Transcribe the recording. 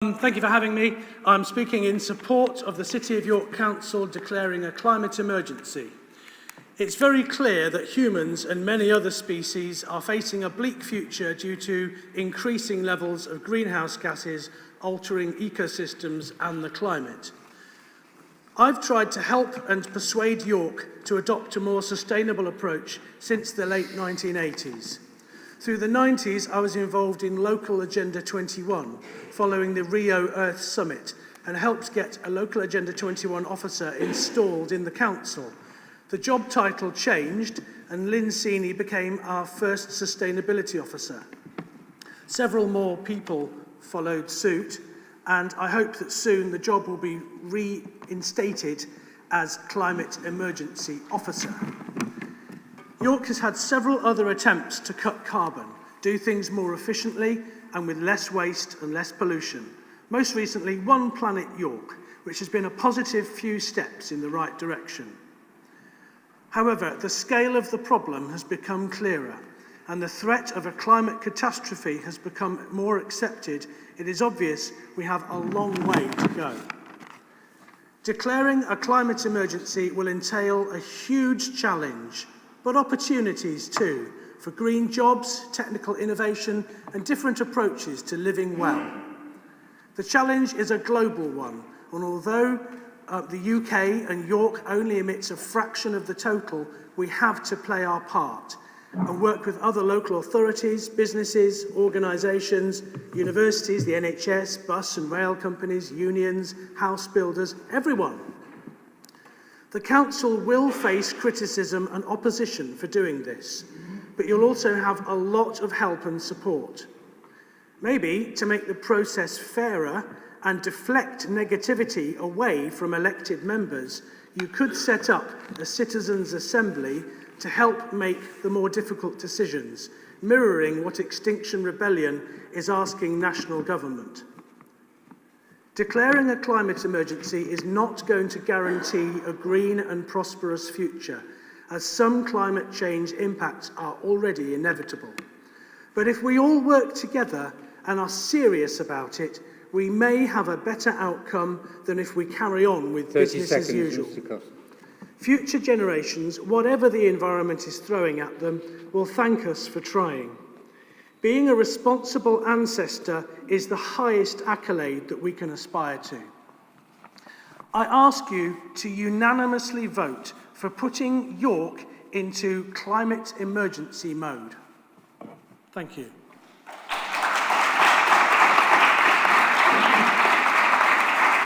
Thank you for having me. I'm speaking in support of the City of York Council declaring a climate emergency. It's very clear that humans and many other species are facing a bleak future due to increasing levels of greenhouse gases altering ecosystems and the climate. I've tried to help and persuade York to adopt a more sustainable approach since the late 1980s. Through the 90s, I was involved in Local Agenda 21, following the Rio Earth Summit, and helped get a Local Agenda 21 officer installed in the council. The job title changed, and Lynn Seeney became our first sustainability officer. Several more people followed suit, and I hope that soon the job will be reinstated as Climate Emergency Officer. York has had several other attempts to cut carbon, do things more efficiently and with less waste and less pollution. Most recently, One Planet York, which has been a positive few steps in the right direction. However, the scale of the problem has become clearer, and the threat of a climate catastrophe has become more accepted. It is obvious we have a long way to go. Declaring a climate emergency will entail a huge challenge, but opportunities too, for green jobs, technical innovation, and different approaches to living well. The challenge is a global one, and although the UK and York only emits a fraction of the total, we have to play our part and work with other local authorities, businesses, organisations, universities, the NHS, bus and rail companies, unions, house builders, everyone. The Council will face criticism and opposition for doing this, but you'll also have a lot of help and support. Maybe to make the process fairer and deflect negativity away from elected members, you could set up a citizens' assembly to help make the more difficult decisions, mirroring what Extinction Rebellion is asking national government. Declaring a climate emergency is not going to guarantee a green and prosperous future, as some climate change impacts are already inevitable. But if we all work together and are serious about it, we may have a better outcome than if we carry on with business as usual. Mr. Cossham. Future generations, whatever the environment is throwing at them, will thank us for trying. Being a responsible ancestor is the highest accolade that we can aspire to. I ask you to unanimously vote for putting York into climate emergency mode. Thank you.